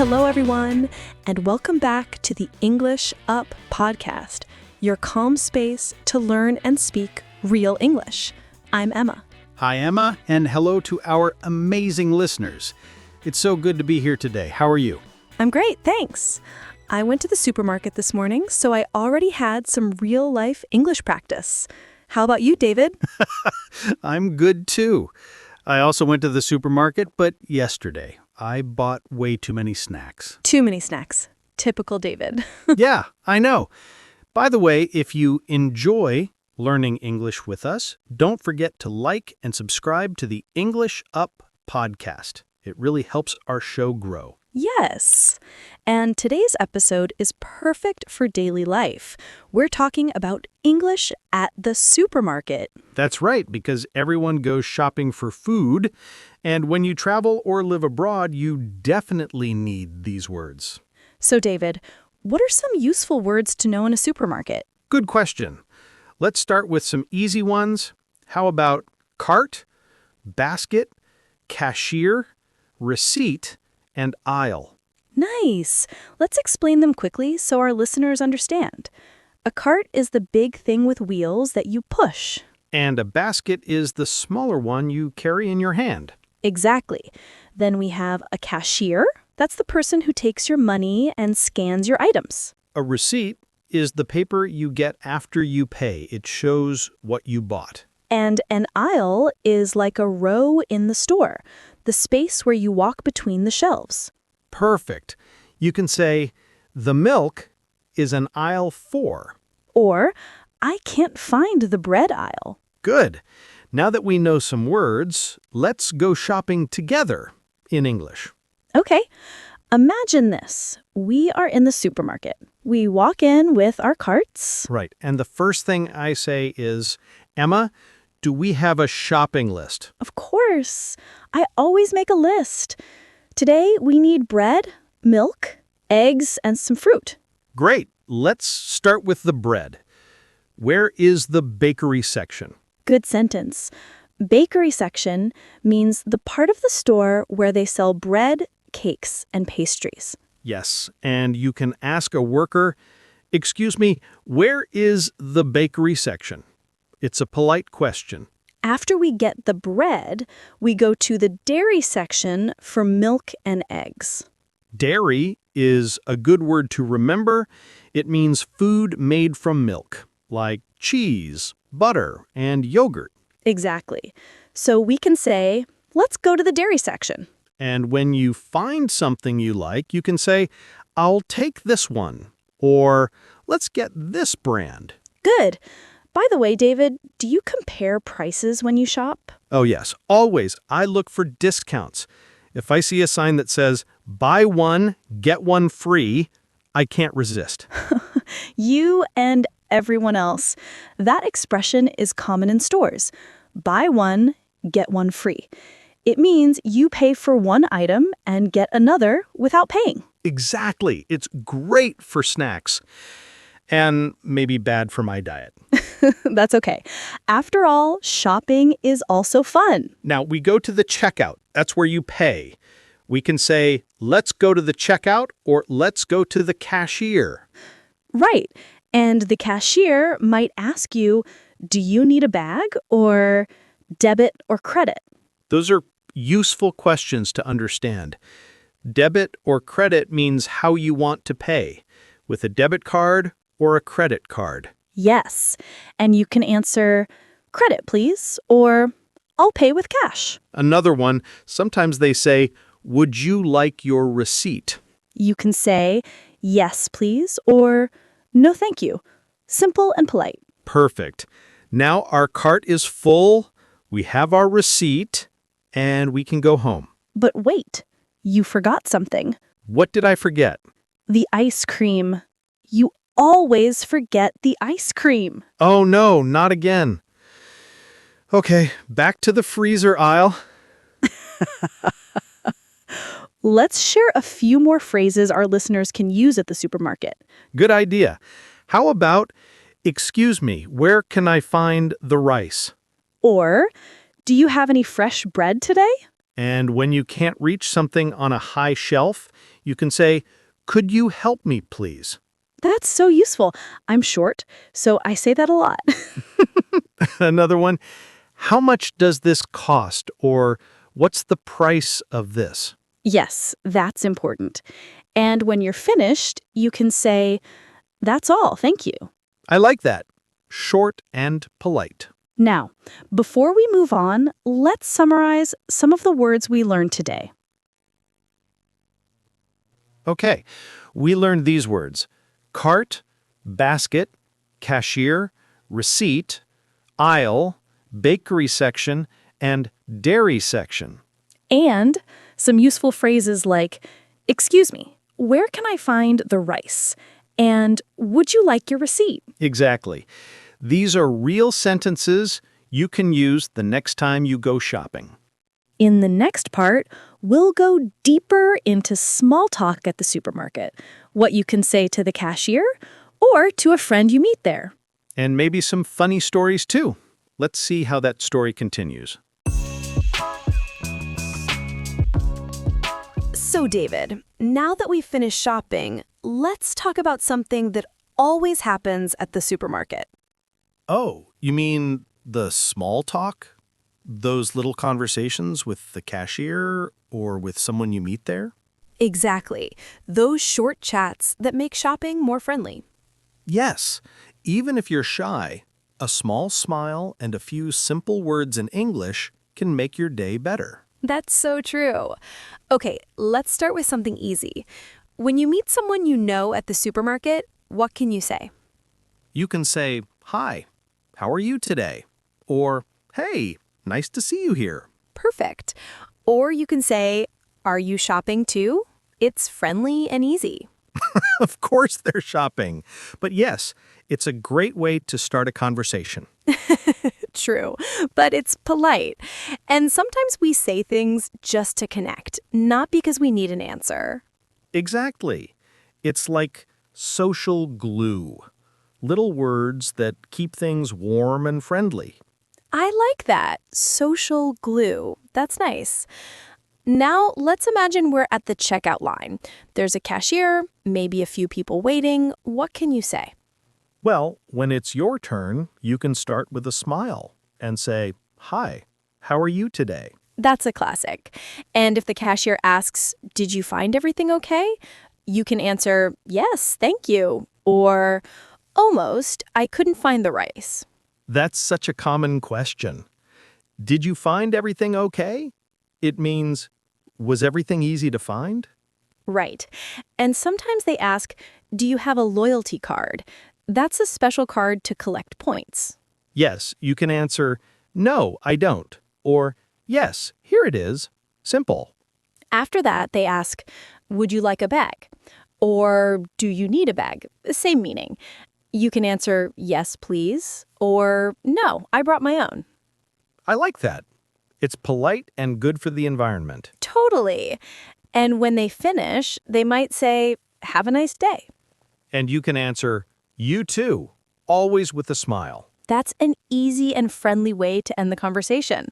Hello, everyone, and welcome back to the English Up podcast, your calm space to learn and speak real English. I'm Emma. Hi, Emma, and hello to our amazing listeners. It's so good to be here today. How are you? I'm great, thanks. I went to the supermarket this morning, so I already had some real-life English practice. How about you, David? I'm good, too. I also went to the supermarket, but yesterday I bought way too many snacks. Too many snacks. Typical David. Yeah, I know. By the way, if you enjoy learning English with us, don't forget to like and subscribe to the English Up podcast. It really helps our show grow. Yes. And today's episode is perfect for daily life. We're talking about English at the supermarket. That's right, because everyone goes shopping for food, and when you travel or live abroad, you definitely need these words. So, David, what are some useful words to know in a supermarket? Good question. Let's start with some easy ones. How about cart, basket, cashier, receipt, and aisle? Nice. Let's explain them quickly so our listeners understand. A cart is the big thing with wheels that you push. And a basket is the smaller one you carry in your hand. Exactly. Then we have a cashier. That's the person who takes your money and scans your items. A receipt is the paper you get after you pay. It shows what you bought. And an aisle is like a row in the store, the space where you walk between the shelves. Perfect. You can say, the milk is an aisle 4. Or, I can't find the bread aisle. Good. Now that we know some words, let's go shopping together in English. Okay. Imagine this. We are in the supermarket. We walk in with our carts. Right. And the first thing I say is, Emma, do we have a shopping list? Of course. I always make a list. Today, we need bread, milk, eggs, and some fruit. Great. Let's start with the bread. Where is the bakery section? Good sentence. Bakery section means the part of the store where they sell bread, cakes, and pastries. Yes, and you can ask a worker, excuse me, where is the bakery section? It's a polite question. After we get the bread, we go to the dairy section for milk and eggs. Dairy is a good word to remember. It means food made from milk, like cheese, butter, and yogurt. Exactly. So we can say, let's go to the dairy section. And when you find something you like, you can say, I'll take this one, or let's get this brand. Good. By the way, David, do you compare prices when you shop? Oh yes, always. I look for discounts. If I see a sign that says, buy one, get one free, I can't resist. You and everyone else. That expression is common in stores. Buy one, get one free. It means you pay for one item and get another without paying. Exactly. It's great for snacks. And maybe bad for my diet. That's okay. After all, shopping is also fun. Now, we go to the checkout. That's where you pay. We can say, let's go to the checkout, or let's go to the cashier. Right. And the cashier might ask you, do you need a bag or debit or credit? Those are useful questions to understand. Debit or credit means how you want to pay, with a debit card or a credit card. Yes. And you can answer, credit, please, or I'll pay with cash. Another one, sometimes they say, would you like your receipt? You can say, yes, please, or no, thank you. Simple and polite. Perfect. Now our cart is full, we have our receipt, and we can go home. But wait, you forgot something. What did I forget? The ice cream. You always forget the ice cream. Oh no, not again. Okay, back to the freezer aisle. Let's share a few more phrases our listeners can use at the supermarket. Good idea. How about, excuse me, where can I find the rice? Or, do you have any fresh bread today? And when you can't reach something on a high shelf, You can say, "Could you help me, please?" That's so useful. I'm short, so I say that a lot. Another one, "How much does this cost?" or "What's the price of this?" Yes, that's important. And when you're finished, you can say, "That's all, thank you." I like that. Short and polite. Now, before we move on, let's summarize some of the words we learned today. Okay, we learned these words: cart, basket, cashier, receipt, aisle, bakery section, and dairy section. And some useful phrases like, "Excuse me, where can I find the rice?" And "Would you like your receipt?" Exactly. These are real sentences you can use the next time you go shopping. In the next part, we'll go deeper into small talk at the supermarket, what you can say to the cashier or to a friend you meet there. And maybe some funny stories too. Let's see how that story continues. So, David, now that we've finished shopping, let's talk about something that always happens at the supermarket. Oh, you mean the small talk? Those little conversations with the cashier or with someone you meet there? Exactly. Those short chats that make shopping more friendly. Yes. Even if you're shy, a small smile and a few simple words in English can make your day better. That's so true. Okay, let's start with something easy. When you meet someone you know at the supermarket, what can you say? You can say, "Hi, how are you today?" Or, "Hey, nice to see you here." Perfect. Or you can say, "Are you shopping too?" It's friendly and easy. Of course they're shopping. But yes, it's a great way to start a conversation. True, but it's polite. And sometimes we say things just to connect, not because we need an answer. Exactly. It's like social glue. Little words that keep things warm and friendly. I like that. Social glue. That's nice. Now, let's imagine we're at the checkout line. There's a cashier, maybe a few people waiting. What can you say? Well, when it's your turn, you can start with a smile and say, "Hi, how are you today?" That's a classic. And if the cashier asks, "Did you find everything okay?" you can answer, "Yes, thank you." Or, "Almost, I couldn't find the rice." That's such a common question. Did you find everything okay? It means, was everything easy to find? Right. And sometimes they ask, "Do you have a loyalty card?" That's a special card to collect points. Yes, you can answer, "No, I don't." Or, "Yes, here it is." Simple. After that, they ask, "Would you like a bag?" Or, "Do you need a bag?" Same meaning. You can answer, "Yes, please," or "No, I brought my own." I like that. It's polite and good for the environment. Totally. And when they finish, they might say, "Have a nice day." And you can answer, "You too," always with a smile. That's an easy and friendly way to end the conversation.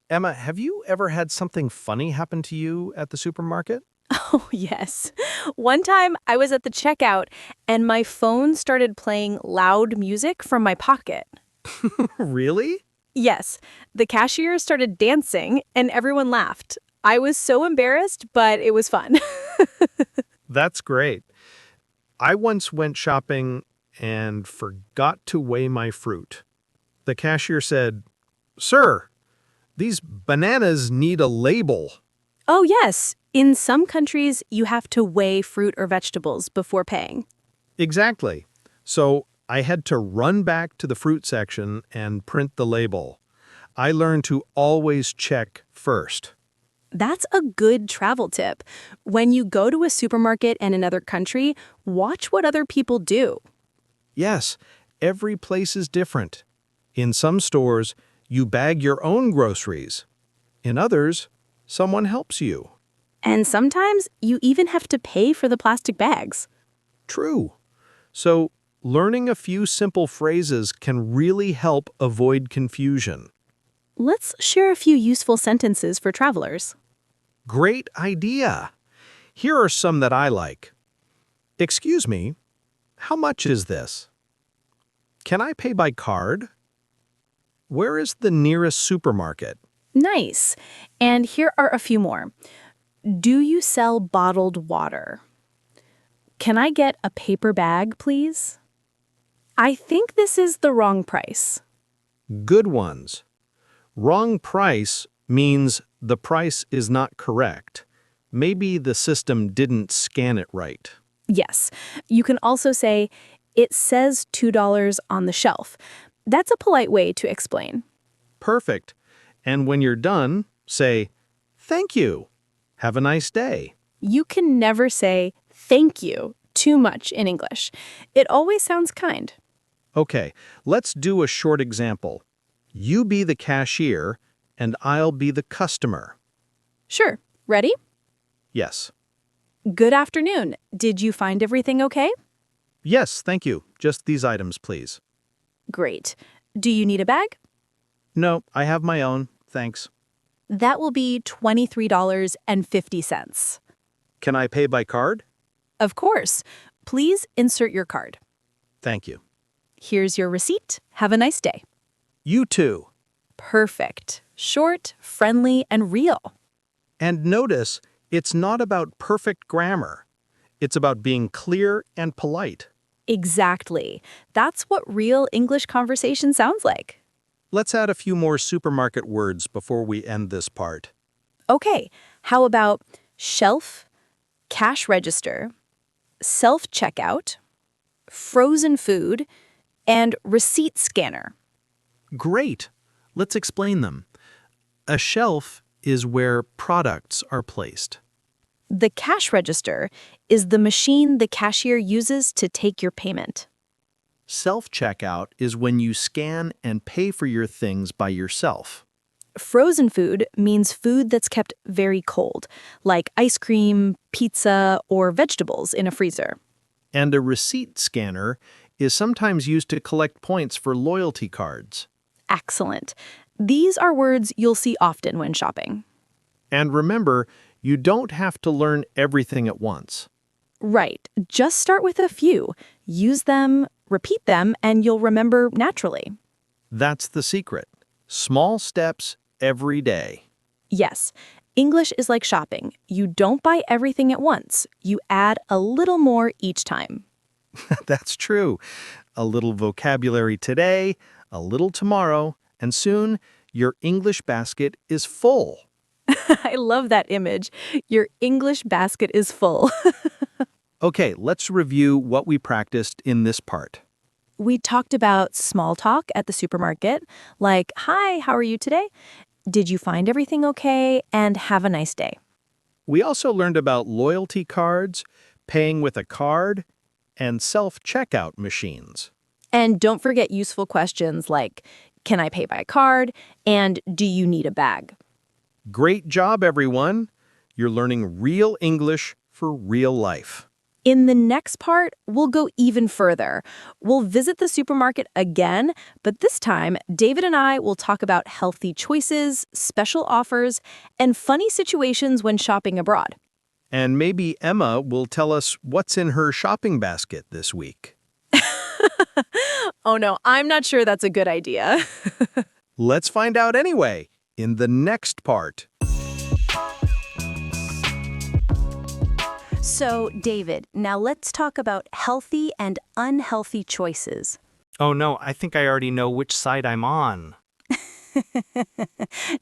Emma, have you ever had something funny happen to you at the supermarket? Oh, yes. One time I was at the checkout and my phone started playing loud music from my pocket. Really? Yes, the cashier started dancing and everyone laughed. I was so embarrassed, but it was fun. That's great. I once went shopping and forgot to weigh my fruit. The cashier said, "Sir, these bananas need a label." Oh, yes. In some countries, you have to weigh fruit or vegetables before paying. Exactly. So I had to run back to the fruit section and print the label. I learned to always check first. That's a good travel tip. When you go to a supermarket in another country, watch what other people do. Yes, every place is different. In some stores, you bag your own groceries. In others, someone helps you. And sometimes you even have to pay for the plastic bags. True. So, learning a few simple phrases can really help avoid confusion. Let's share a few useful sentences for travelers. Great idea. Here are some that I like. Excuse me, how much is this? Can I pay by card? Where is the nearest supermarket? Nice. And here are a few more. Do you sell bottled water? Can I get a paper bag, please? I think this is the wrong price. Good ones. Wrong price means the price is not correct. Maybe the system didn't scan it right. Yes. You can also say, it says $2 on the shelf. That's a polite way to explain. Perfect. And when you're done, say, thank you. Have a nice day. You can never say thank you too much in English. It always sounds kind. Okay, let's do a short example. You be the cashier, and I'll be the customer. Sure. Ready? Yes. Good afternoon. Did you find everything okay? Yes, thank you. Just these items, please. Great. Do you need a bag? No, I have my own. Thanks. That will be $23.50. Can I pay by card? Of course. Please insert your card. Thank you. Here's your receipt. Have a nice day. You too. Perfect. Short, friendly, and real. And notice, it's not about perfect grammar. It's about being clear and polite. Exactly. That's what real English conversation sounds like. Let's add a few more supermarket words before we end this part. Okay, how about shelf, cash register, self-checkout, frozen food, and receipt scanner? Great. Let's explain them. A shelf is where products are placed. The cash register is the machine the cashier uses to take your payment. Self-checkout is when you scan and pay for your things by yourself. Frozen food means food that's kept very cold, like ice cream, pizza, or vegetables in a freezer. And a receipt scanner is sometimes used to collect points for loyalty cards. Excellent. These are words you'll see often when shopping. And remember, you don't have to learn everything at once. Right. Just start with a few. Use them, repeat them, and you'll remember naturally. That's the secret. Small steps every day. Yes. English is like shopping. You don't buy everything at once. You add a little more each time. That's true. A little vocabulary today, a little tomorrow, and soon your English basket is full. I love that image. Your English basket is full. Okay, let's review what we practiced in this part. We talked about small talk at the supermarket, like, hi, how are you today? Did you find everything okay? And have a nice day. We also learned about loyalty cards, paying with a card, and self-checkout machines. And don't forget useful questions like, can I pay by card? And do you need a bag? Great job, everyone. You're learning real English for real life. In the next part, we'll go even further. We'll visit the supermarket again, but this time, David and I will talk about healthy choices, special offers, and funny situations when shopping abroad. And maybe Emma will tell us what's in her shopping basket this week. Oh no, I'm not sure that's a good idea. Let's find out anyway in the next part. So, David, now let's talk about healthy and unhealthy choices. Oh no, I think I already know which side I'm on.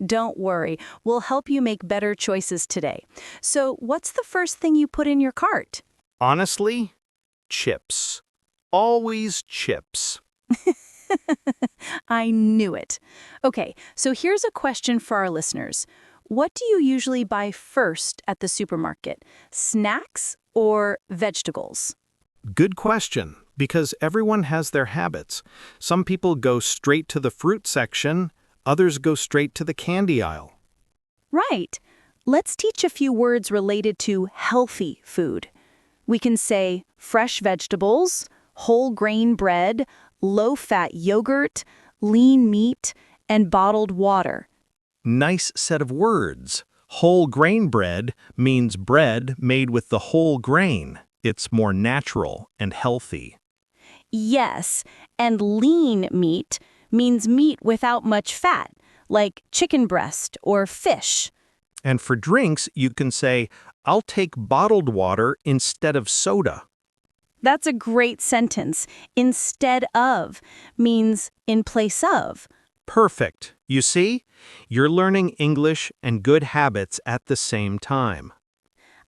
Don't worry, we'll help you make better choices today. So, what's the first thing you put in your cart? Honestly, chips. Always chips. I knew it. Okay, so here's a question for our listeners. What do you usually buy first at the supermarket? Snacks or vegetables? Good question, because everyone has their habits. Some people go straight to the fruit section, others go straight to the candy aisle. Right. Let's teach a few words related to healthy food. We can say fresh vegetables, whole grain bread, low-fat yogurt, lean meat, and bottled water. Nice set of words. Whole grain bread means bread made with the whole grain. It's more natural and healthy. Yes, and lean meat means meat without much fat, like chicken breast or fish. And for drinks, you can say, I'll take bottled water instead of soda. That's a great sentence. Instead of means in place of. Perfect. You see? You're learning English and good habits at the same time.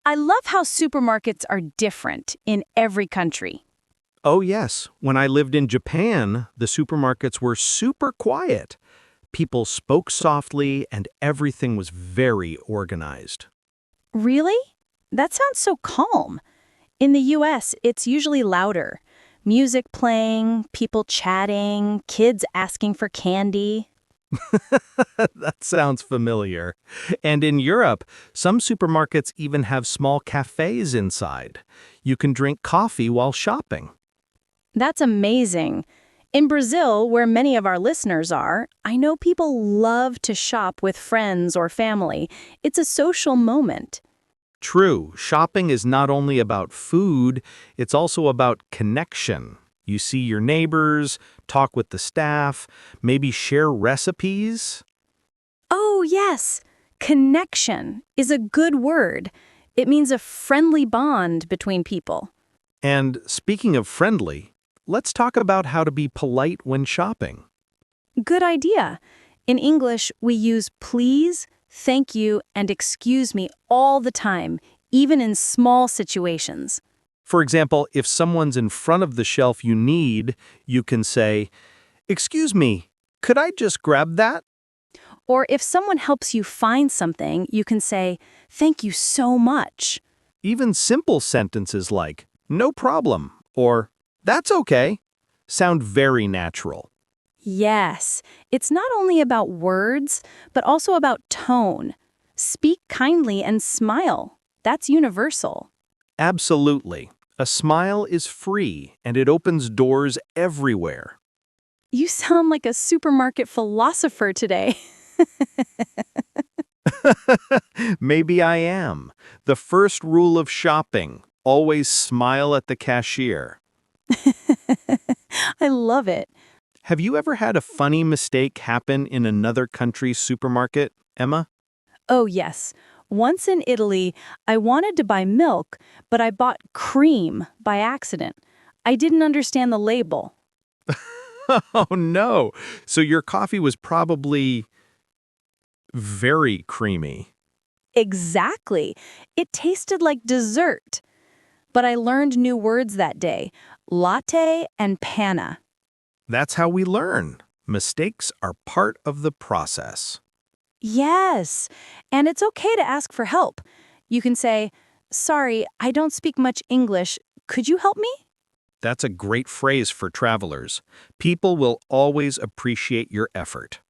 I love how supermarkets are different in every country. Oh yes, when I lived in Japan, the supermarkets were super quiet. People spoke softly and everything was very organized. Really? That sounds so calm. In the US, it's usually louder. Music playing, people chatting, kids asking for candy. That sounds familiar. And in Europe, some supermarkets even have small cafes inside. You can drink coffee while shopping. That's amazing. In Brazil, where many of our listeners are, I know people love to shop with friends or family. It's a social moment. True, shopping is not only about food, it's also about connection. You see your neighbors, talk with the staff, maybe share recipes. Oh, yes. Connection is a good word. It means a friendly bond between people. And speaking of friendly, let's talk about how to be polite when shopping. Good idea. In English, we use please, thank you, and excuse me all the time, even in small situations. For example, if someone's in front of the shelf you need, you can say, "Excuse me, could I just grab that?" Or if someone helps you find something, you can say, thank you so much. Even simple sentences like, "No problem," or "That's okay," sound very natural. Yes, it's not only about words, but also about tone. Speak kindly and smile. That's universal. Absolutely. A smile is free, and it opens doors everywhere. You sound like a supermarket philosopher today. Maybe I am. The first rule of shopping, always smile at the cashier. I love it. Have you ever had a funny mistake happen in another country's supermarket, Emma? Oh, yes. Once in Italy, I wanted to buy milk, but I bought cream by accident. I didn't understand the label. Oh no. So your coffee was probably very creamy. Exactly. It tasted like dessert. But I learned new words that day, latte and panna. That's how we learn. Mistakes are part of the process. Yes, and it's okay to ask for help. You can say, sorry, I don't speak much English. Could you help me? That's a great phrase for travelers. People will always appreciate your effort.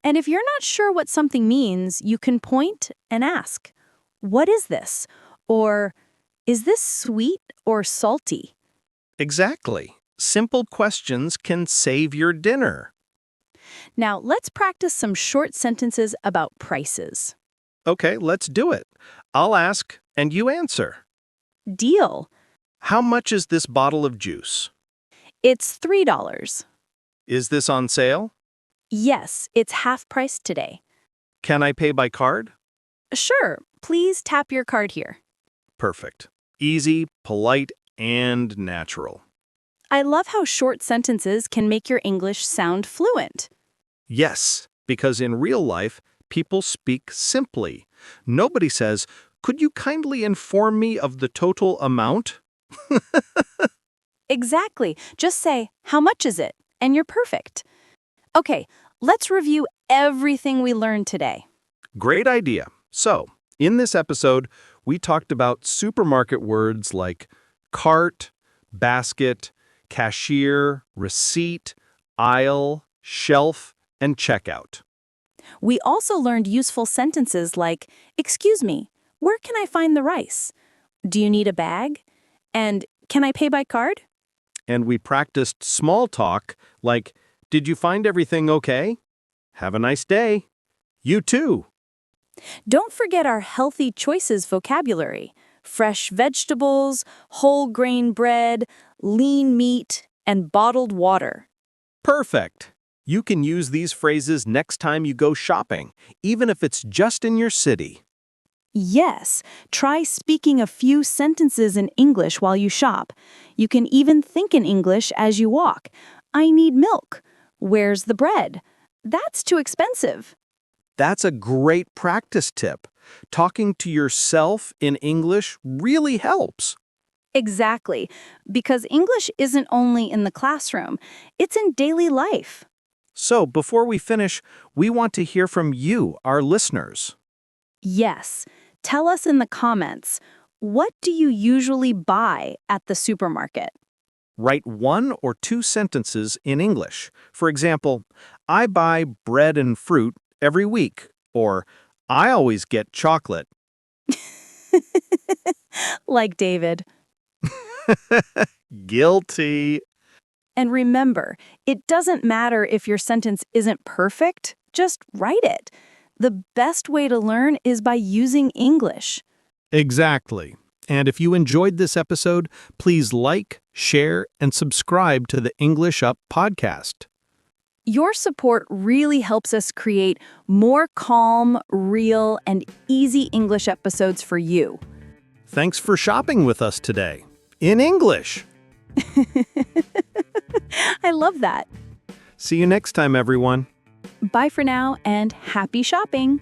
And if you're not sure what something means, you can point and ask, what is this? Or, is this sweet or salty? Exactly. Simple questions can save your dinner. Now, let's practice some short sentences about prices. Okay, let's do it. I'll ask and you answer. Deal. How much is this bottle of juice? It's $3. Is this on sale? Yes, it's half price today. Can I pay by card? Sure, please tap your card here. Perfect. Easy, polite, and natural. I love how short sentences can make your English sound fluent. Yes, because in real life, people speak simply. Nobody says, "Could you kindly inform me of the total amount?" Exactly. Just say, how much is it? And you're perfect. Okay, let's review everything we learned today. Great idea. So, in this episode, we talked about supermarket words like cart, basket, cashier, receipt, aisle, shelf, and checkout. We also learned useful sentences like, excuse me, where can I find the rice? Do you need a bag? And can I pay by card? And we practiced small talk like, "Did you find everything okay? Have a nice day." You too. Don't forget our healthy choices vocabulary. Fresh vegetables, whole grain bread, lean meat, and bottled water. Perfect! You can use these phrases next time you go shopping, even if it's just in your city. Yes, try speaking a few sentences in English while you shop. You can even think in English as you walk. I need milk. Where's the bread? That's too expensive. That's a great practice tip. Talking to yourself in English really helps. Exactly, because English isn't only in the classroom, it's in daily life. So, before we finish, we want to hear from you, our listeners. Yes, tell us in the comments, what do you usually buy at the supermarket? Write 1 or 2 sentences in English. For example, I buy bread and fruit every week, or I always get chocolate. Like David. Guilty. And remember, it doesn't matter if your sentence isn't perfect, just write it. The best way to learn is by using English. Exactly. And if you enjoyed this episode, please like, share, and subscribe to the English Up podcast. Your support really helps us create more calm, real, and easy English episodes for you. Thanks for shopping with us today. In English. I love that. See you next time, everyone. Bye for now and happy shopping.